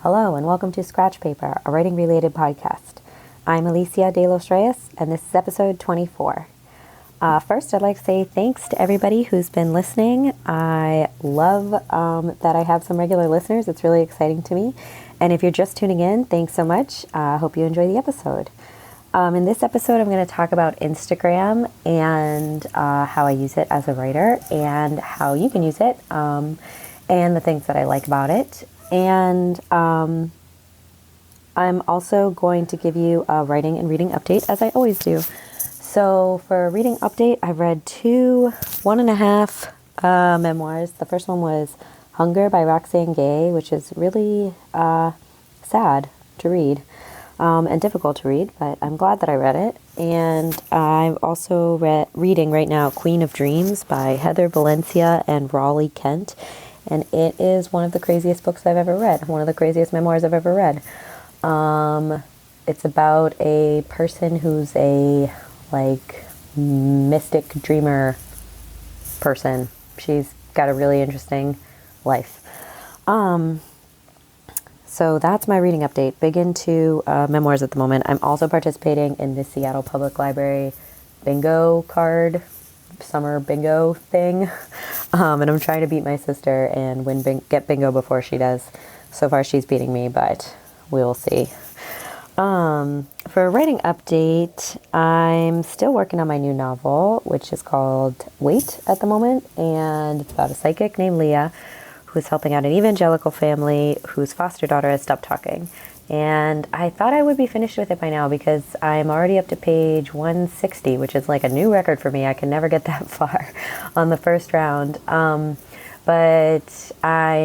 Hello and welcome to Scratch Paper, a writing-related podcast. I'm Alicia De Los Reyes, and this is episode 24. First, I'd like to say thanks to everybody who's been listening. I love that I have some regular listeners. It's really exciting to me. And if you're just tuning in, thanks so much. I hope you enjoy the episode. In this episode, I'm going to talk about Instagram and how I use it as a writer and how you can use it and the things that I like about it. And I'm also going to give you a writing and reading update, as I always do. So for a reading update, I've read 1.5 memoirs. The first one was Hunger by Roxane Gay, which is really sad to read and difficult to read, but I'm glad that I read it. And I'm also reading right now Queen of Dreams by Heather Valencia and Raleigh Kent. And it is one of the craziest books I've ever read, one of the craziest memoirs I've ever read. It's about a person who's a, mystic dreamer person. She's got a really interesting life. So that's my reading update. Big into memoirs at the moment. I'm also participating in the Seattle Public Library bingo card summer bingo thing. And I'm trying to beat my sister and get bingo before she does. So far she's beating me, but we'll see. For a writing update, I'm still working on my new novel, which is called Wait at the moment. And it's about a psychic named Leah who's helping out an evangelical family whose foster daughter has stopped talking. And I thought I would be finished with it by now because I'm already up to page 160, which is like a new record for me. I can never get that far on the first round. But I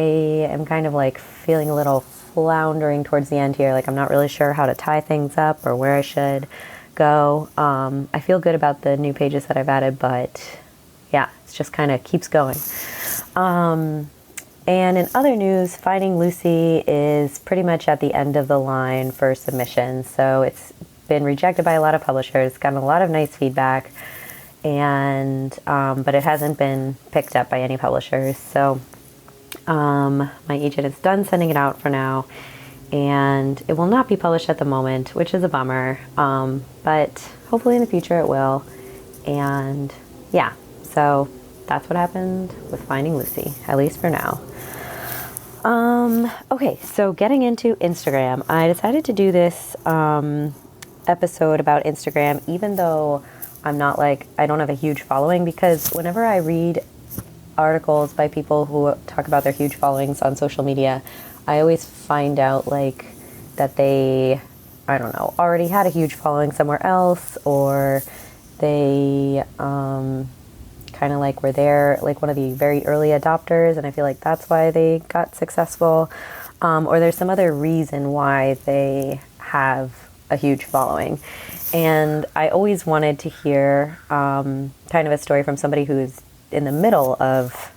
am kind of feeling a little floundering towards the end here. I'm not really sure how to tie things up or where I should go. I feel good about the new pages that I've added, but yeah, it's just kind of keeps going. And in other news, Finding Lucy is pretty much at the end of the line for submissions. So it's been rejected by a lot of publishers, gotten a lot of nice feedback, and but it hasn't been picked up by any publishers. So my agent is done sending it out for now, and it will not be published at the moment, which is a bummer. But hopefully in the future it will. And yeah, so that's what happened with Finding Lucy, at least for now. Okay, so getting into Instagram, I decided to do this episode about Instagram, even though I don't have a huge following, because whenever I read articles by people who talk about their huge followings on social media, I always find out that they, already had a huge following somewhere else, or they were there, one of the very early adopters, and I feel like that's why they got successful, or there's some other reason why they have a huge following. And I always wanted to hear kind of a story from somebody who's in the middle of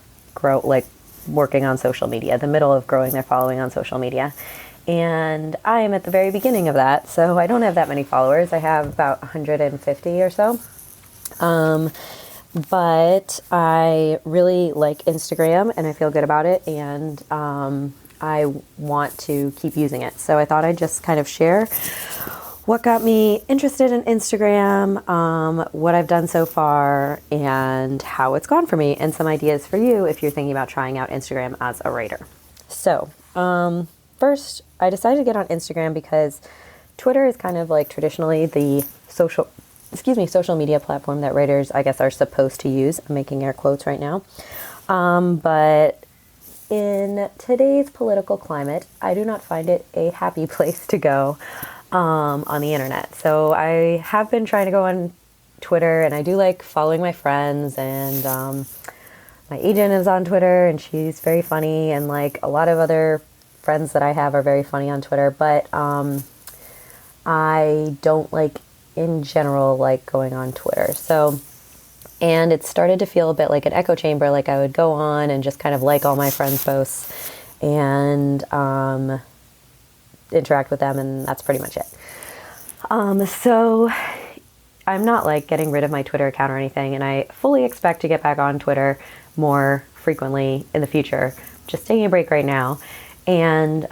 working on social media, the middle of growing their following on social media. And I am at the very beginning of that, so I don't have that many followers. I have about 150 or so. But I really like Instagram and I feel good about it, and I want to keep using it. So I thought I'd just kind of share what got me interested in Instagram, what I've done so far, and how it's gone for me, and some ideas for you if you're thinking about trying out Instagram as a writer. So first, I decided to get on Instagram because Twitter is kind of traditionally the social media platform that writers, I guess, are supposed to use. I'm making air quotes right now. But in today's political climate, I do not find it a happy place to go on the internet. So I have been trying to go on Twitter, and I do like following my friends, and my agent is on Twitter, and she's very funny, and a lot of other friends that I have are very funny on Twitter, but I don't in general going on Twitter. So, and it started to feel a bit like an echo chamber. I would go on and just kind of all my friends' posts and interact with them, and that's pretty much it. So I'm not getting rid of my Twitter account or anything, and I fully expect to get back on Twitter more frequently in the future. Just taking a break right now. And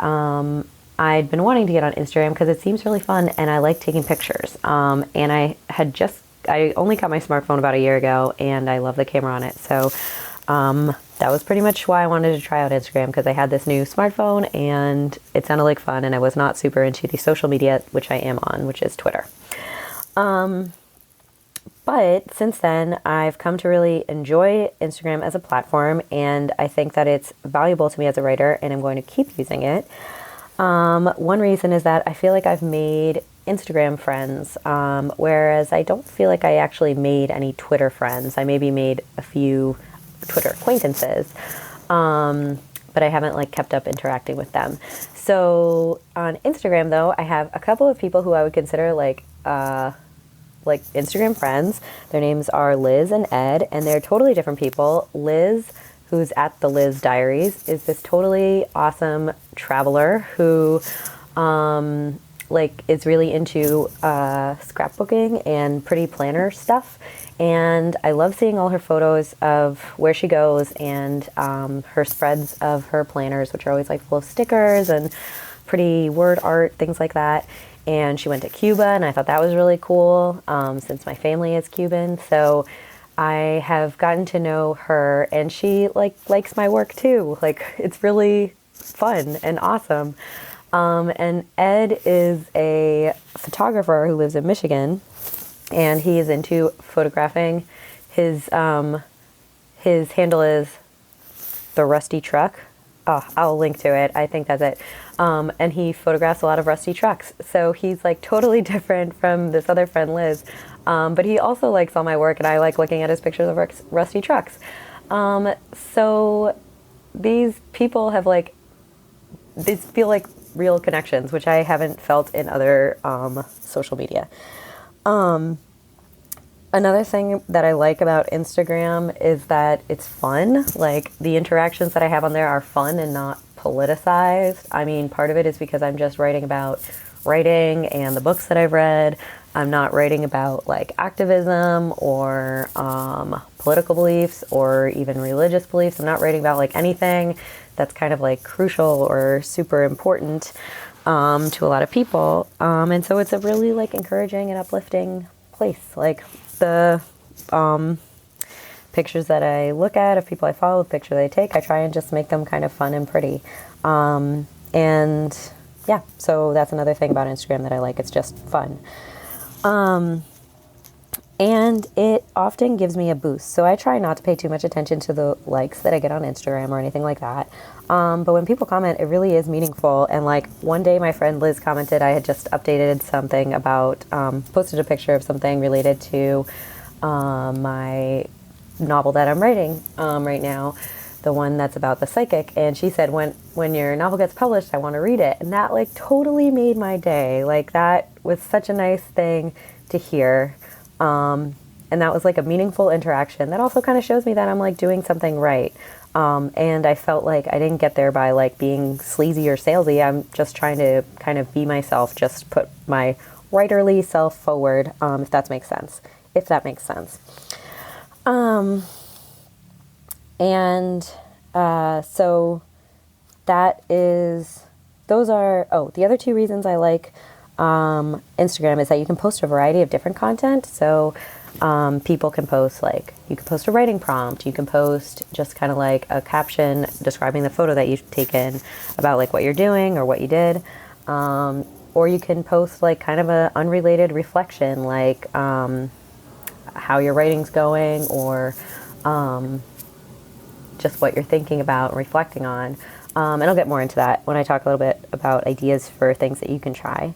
I'd been wanting to get on Instagram because it seems really fun and I like taking pictures. And I only got my smartphone about a year ago and I love the camera on it. So that was pretty much why I wanted to try out Instagram, because I had this new smartphone and it sounded like fun and I was not super into the social media, which I am on, which is Twitter. But since then, I've come to really enjoy Instagram as a platform, and I think that it's valuable to me as a writer, and I'm going to keep using it. One reason is that I feel like I've made Instagram friends, whereas I don't feel like I actually made any Twitter friends. I maybe made a few Twitter acquaintances, but I haven't like kept up interacting with them. So on Instagram, though, I have a couple of people who I would consider like Instagram friends. Their names are Liz and Ed, and they're totally different people. Liz, who's at the Liz Diaries, is this totally awesome traveler who is really into scrapbooking and pretty planner stuff. And I love seeing all her photos of where she goes and her spreads of her planners, which are always like full of stickers and pretty word art, things like that. And she went to Cuba, and I thought that was really cool, since my family is Cuban. So I have gotten to know her, and she likes my work too. Like, it's really fun and awesome. And Ed is a photographer who lives in Michigan, and he is into photographing. His handle is The Rusty Truck. Oh, I'll link to it. I think that's it. And he photographs a lot of rusty trucks. So he's like totally different from this other friend, Liz. But he also likes all my work, and I like looking at his pictures of rusty trucks. So these people have these feel like real connections, which I haven't felt in other social media. Another thing that I like about Instagram is that it's fun. Like, the interactions that I have on there are fun and not politicized. I mean, part of it is because I'm just writing about writing and the books that I've read. I'm not writing about like activism or political beliefs or even religious beliefs. I'm not writing about like anything that's kind of like crucial or super important to a lot of people. And so it's a really like encouraging and uplifting place. Like, the pictures that I look at of people I follow, the pictures I take, I try and just make them kind of fun and pretty. And yeah, so that's another thing about Instagram that I like. It's just fun. And it often gives me a boost. So I try not to pay too much attention to the likes that I get on Instagram or anything like that. But when people comment, it really is meaningful. And like one day my friend Liz commented, I had just updated something about, posted a picture of something related to my novel that I'm writing right now, the one that's about the psychic. And she said, when your novel gets published, I want to read it. And that like totally made my day. Like, that was such a nice thing to hear. And that was like a meaningful interaction that also kind of shows me that I'm like doing something right. And I felt like I didn't get there by like being sleazy or salesy. I'm just trying to kind of be myself, just put my writerly self forward, if that makes sense. So that is, the other two reasons I like Instagram is that you can post a variety of different content. So people can post you can post a writing prompt, you can post just kind of like a caption describing the photo that you've taken about like what you're doing or what you did, or you can post like kind of a unrelated reflection, like how your writing's going, or just what you're thinking about and reflecting on. And I'll get more into that when I talk a little bit about ideas for things that you can try.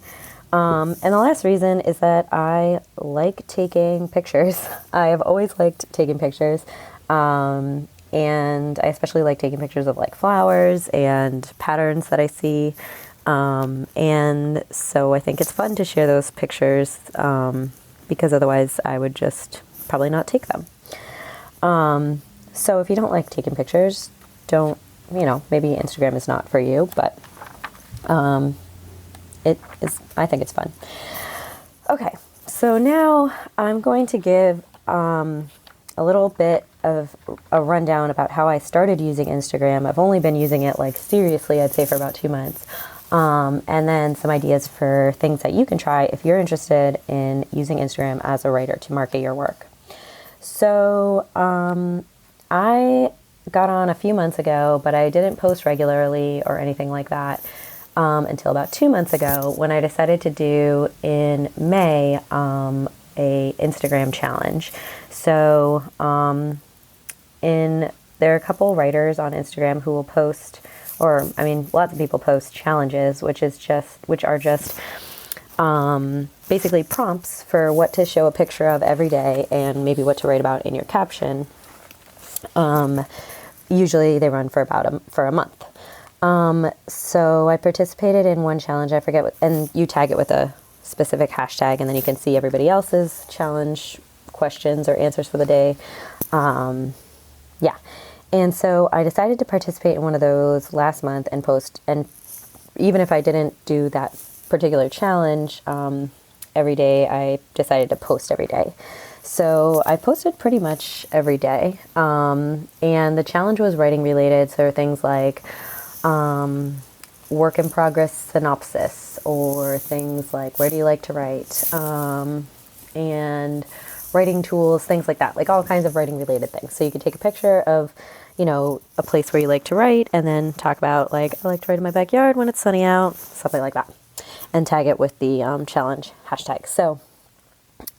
And the last reason is that I like taking pictures. I have always liked taking pictures. And I especially like taking pictures of like flowers and patterns that I see. And so I think it's fun to share those pictures, because otherwise I would just probably not take them. So if you don't like taking pictures, maybe Instagram is not for you, but I think it's fun. Okay, so now I'm going to give a little bit of a rundown about how I started using Instagram. I've only been using it like seriously, I'd say, for about 2 months. and then some ideas for things that you can try if you're interested in using Instagram as a writer to market your work. So I got on a few months ago, but I didn't post regularly or anything like that until about 2 months ago, when I decided to do in May a Instagram challenge. So there are a couple writers on Instagram who will post, or I mean, lots of people post challenges, which are just basically prompts for what to show a picture of every day and maybe what to write about in your caption. Usually they run for a month. So I participated in one challenge, I forget what, and you tag it with a specific hashtag, and then you can see everybody else's challenge questions or answers for the day. Yeah. And so I decided to participate in one of those last month and post, and even if I didn't do that particular challenge every day, I decided to post every day. So I posted pretty much every day, and the challenge was writing related, so things like work in progress synopsis, or things like where do you like to write, and writing tools, things like that, like all kinds of writing related things. So you could take a picture of, a place where you like to write, and then talk about, like, I like to write in my backyard when it's sunny out, something like that, and tag it with the challenge hashtag. So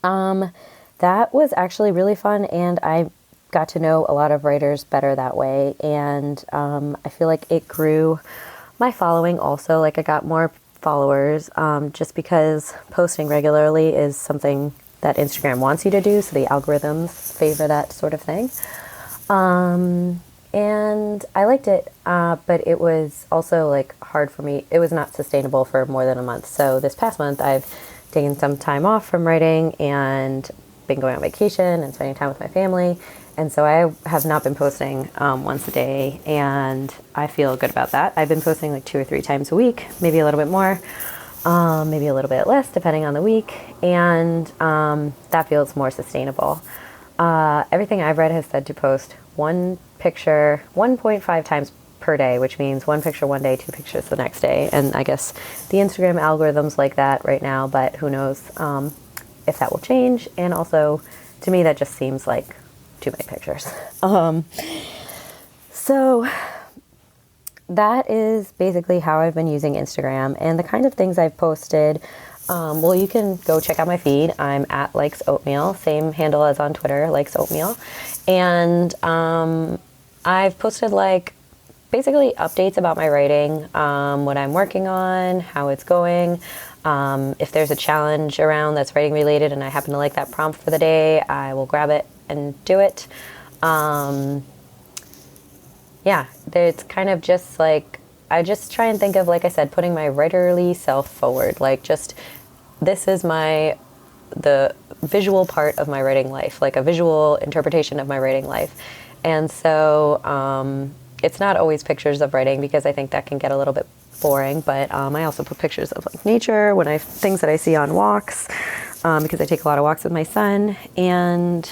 that was actually really fun, and I got to know a lot of writers better that way, and I feel like it grew my following also. Like, I got more followers just because posting regularly is something that Instagram wants you to do, so the algorithms favor that sort of thing. And I liked it, but it was also like hard for me. It was not sustainable for more than a month. So this past month, I've taken some time off from writing and been going on vacation and spending time with my family. And so I have not been posting once a day, and I feel good about that. I've been posting like 2 or 3 times a week, maybe a little bit more, maybe a little bit less, depending on the week. And that feels more sustainable. Everything I've read has said to post one picture 1.5 times per day, which means one picture one day, 2 pictures the next day. And I guess the Instagram algorithm's like that right now, but who knows if that will change. And also, to me, that just seems like too many pictures. So that is basically how I've been using Instagram, and the kind of things I've posted. Well, you can go check out my feed. I'm at Likes Oatmeal, same handle as on Twitter, Likes Oatmeal. And I've posted like basically updates about my writing, what I'm working on, how it's going. If there's a challenge around that's writing related and I happen to like that prompt for the day, I will grab it and do it. Yeah, it's kind of just like, I just try and think of, like I said, putting my writerly self forward. Like, just, this is the visual part of my writing life, like a visual interpretation of my writing life. And so it's not always pictures of writing, because I think that can get a little bit boring, but I also put pictures of like nature, things that I see on walks, because I take a lot of walks with my son, and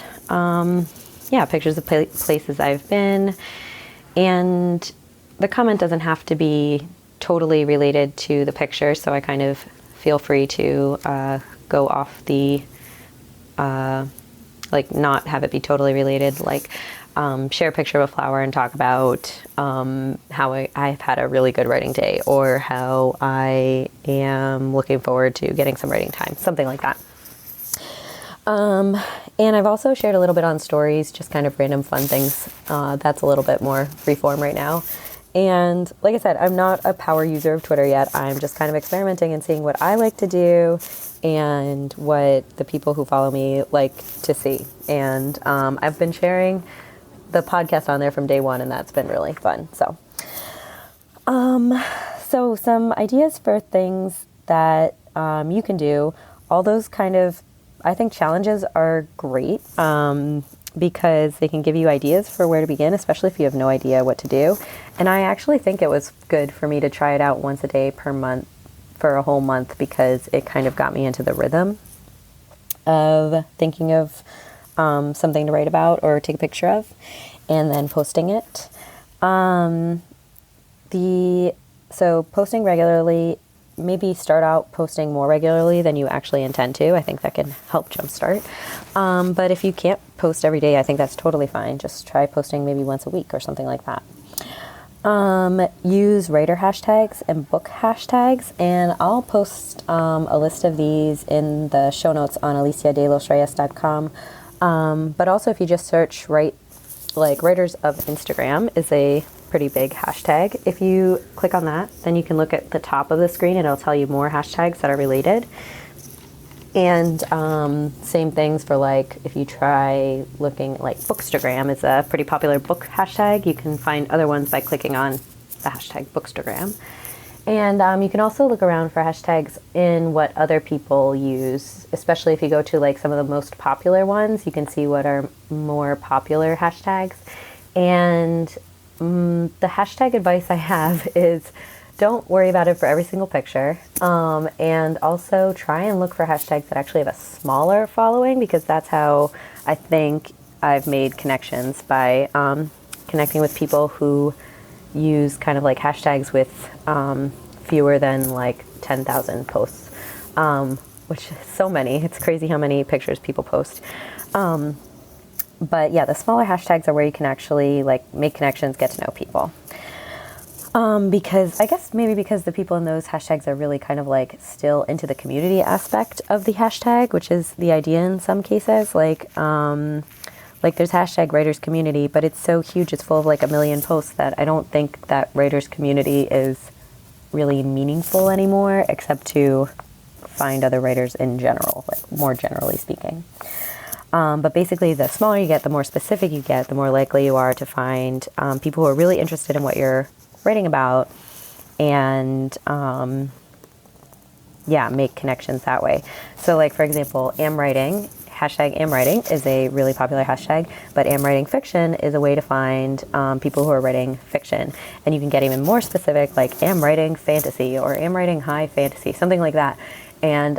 yeah, pictures of places I've been. And the comment doesn't have to be totally related to the picture, so I kind of feel free to go off the, like, not have it be totally related, like share a picture of a flower and talk about how I've had a really good writing day, or how I am looking forward to getting some writing time, something like that. And I've also shared a little bit on stories, just kind of random fun things. That's a little bit more freeform right now. And like I said, I'm not a power user of Twitter yet. I'm just kind of experimenting and seeing what I like to do and what the people who follow me like to see. And I've been sharing the podcast on there from day one, and that's been really fun. So some ideas for things that you can do. All those kind of, I think, challenges are great because they can give you ideas for where to begin, especially if you have no idea what to do. And I actually think it was good for me to try it out once a day per month for a whole month, because it kind of got me into the rhythm of thinking of something to write about or take a picture of, and then posting it. The So posting regularly, maybe start out posting more regularly than you actually intend to. I think that can help jumpstart. But if you can't post every day, I think that's totally fine. Just try posting maybe once a week or something like that. Use writer hashtags and book hashtags, and I'll post a list of these in the show notes on aliciadelosreyes.com. But also if you just search Writers of Instagram is a pretty big hashtag. If you click on that, then you can look at the top of the screen and it'll tell you more hashtags that are related. And same things for if you try looking Bookstagram is a pretty popular book hashtag. You can find other ones by clicking on the hashtag Bookstagram. And you can also look around for hashtags in what other people use, especially if you go to some of the most popular ones. You can see what are more popular hashtags. And the hashtag advice I have is don't worry about it for every single picture. And also try and look for hashtags that actually have a smaller following, because that's how I think I've made connections, by connecting with people who use kind of hashtags with fewer than 10,000 posts, which is so many. It's crazy how many pictures people post. But yeah, the smaller hashtags are where you can actually make connections, get to know people. Because I guess maybe because the people in those hashtags are really kind of still into the community aspect of the hashtag, which is the idea in some cases. There's hashtag writers community, but it's so huge, it's full of 1 million posts that I don't think that writers community is really meaningful anymore, except to find other writers in general, more generally speaking. But basically, the smaller you get, the more specific you get, the more likely you are to find people who are really interested in what you're writing about, and make connections that way. So for example, amwriting, hashtag amwriting is a really popular hashtag, but amwriting fiction is a way to find people who are writing fiction. And you can get even more specific, amwriting fantasy or amwriting high fantasy, something like that. And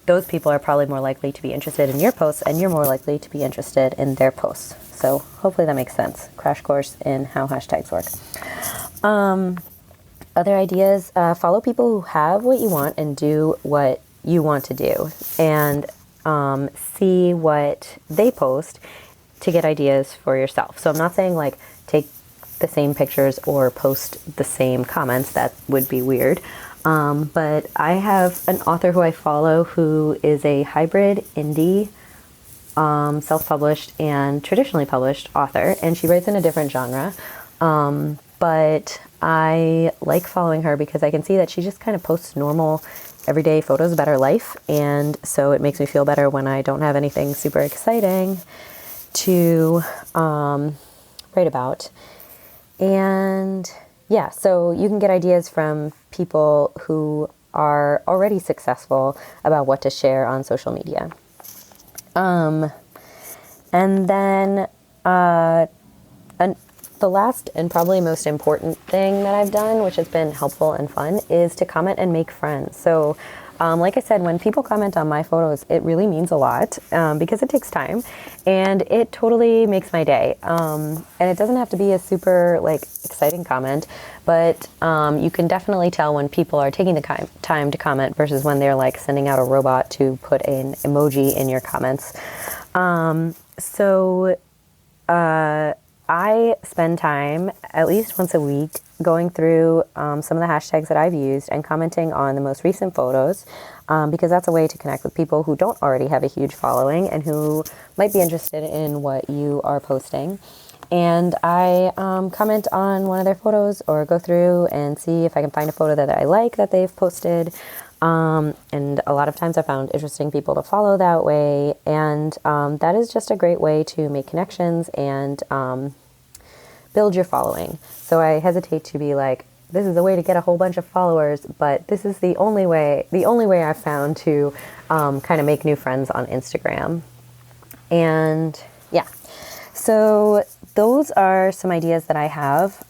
those people are probably more likely to be interested in your posts, and you're more likely to be interested in their posts. So hopefully that makes sense. Crash course in how hashtags work. Other ideas, follow people who have what you want and do what you want to do, and see what they post to get ideas for yourself. So I'm not saying take the same pictures or post the same comments. That would be weird. But I have an author who I follow who is a hybrid indie, self-published and traditionally published author, and she writes in a different genre. But I like following her because I can see that she just kind of posts normal, everyday photos about her life, and so it makes me feel better when I don't have anything super exciting to write about. And yeah, so you can get ideas from people who are already successful about what to share on social media. And then the last and probably most important thing that I've done, which has been helpful and fun, is to comment and make friends. So like I said, when people comment on my photos, it really means a lot because it takes time, and it totally makes my day. And it doesn't have to be a super exciting comment, but you can definitely tell when people are taking the time to comment versus when they're sending out a robot to put an emoji in your comments. I spend time at least once a week going through some of the hashtags that I've used and commenting on the most recent photos, because that's a way to connect with people who don't already have a huge following and who might be interested in what you are posting. And I comment on one of their photos or go through and see if I can find a photo that I like that they've posted. And a lot of times I found interesting people to follow that way. And that is just a great way to make connections and build your following. So I hesitate to be this is a way to get a whole bunch of followers, but this is the only way I've found to kind of make new friends on Instagram. And yeah, so those are some ideas that I have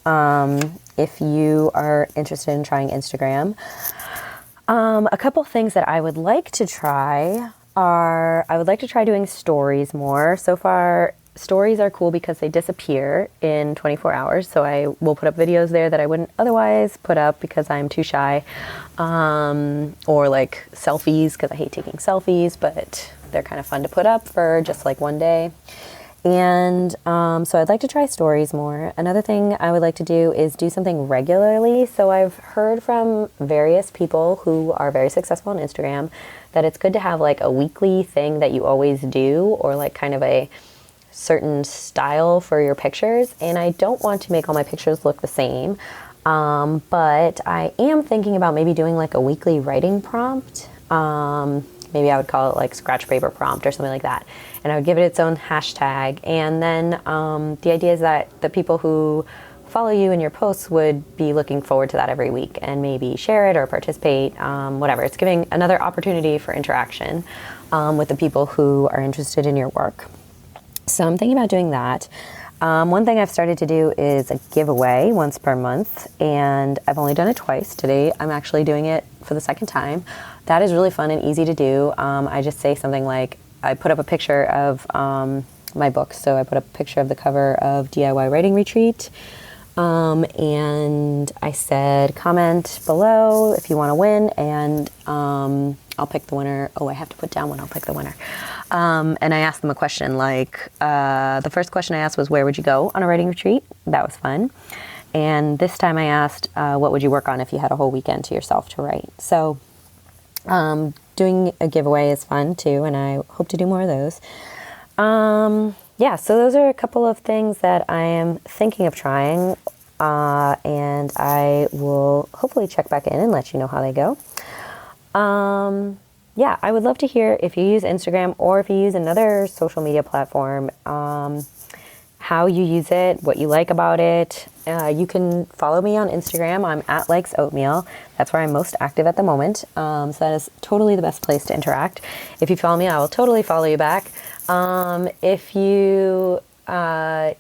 if you are interested in trying Instagram. A couple things that I would like to try are, I would like to try doing stories more. So far, stories are cool because they disappear in 24 hours. So I will put up videos there that I wouldn't otherwise put up because I'm too shy. Or like selfies, because I hate taking selfies, but they're kind of fun to put up for just like one day. And so I'd like to try stories more. Another thing I would like to do is do something regularly. So I've heard from various people who are very successful on Instagram that it's good to have like a weekly thing that you always do, or like kind of a certain style for your pictures. And I don't want to make all my pictures look the same. But I am thinking about maybe doing like a weekly writing prompt. Maybe I would call it like scratch paper prompt or something like that. And I would give it its own hashtag. And then the idea is that the people who follow you in your posts would be looking forward to that every week and maybe share it or participate, whatever. It's giving another opportunity for interaction with the people who are interested in your work. So I'm thinking about doing that. One thing I've started to do is a giveaway once per month, and I've only done it twice. Today I'm actually doing it for the second time. That is really fun and easy to do. I just say something like, I put up a picture of my book. So I put up a picture of the cover of DIY Writing Retreat. And I said, comment below if you want to win, and I'll pick the winner. Oh, I have to put down when I'll pick the winner. And I asked them a question like, the first question I asked was, where would you go on a writing retreat? That was fun. And this time I asked, what would you work on if you had a whole weekend to yourself to write? So doing a giveaway is fun too, and I hope to do more of those. Yeah, so those are a couple of things that I am thinking of trying, and I will hopefully check back in and let you know how they go. Yeah, I would love to hear if you use Instagram or if you use another social media platform, how you use it, what you like about it. You can follow me on Instagram. I'm at Likes Oatmeal. That's where I'm most active at the moment. So that is totally the best place to interact. If you follow me, I will totally follow you back. If you have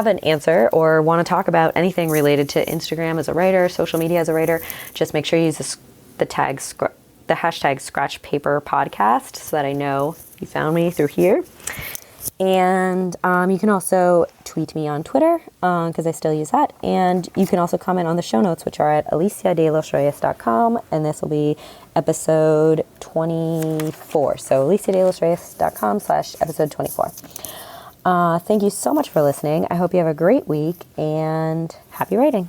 an answer or want to talk about anything related to Instagram as a writer, social media as a writer, just make sure you use the hashtag Scratch Paper Podcast so that I know you found me through here. And you can also tweet me on Twitter because I still use that. And you can also comment on the show notes, which are at aliciadelosreyes.com. And this will be episode 24. So aliciadelosreyes.com/episode 24. Thank you so much for listening. I hope you have a great week and happy writing.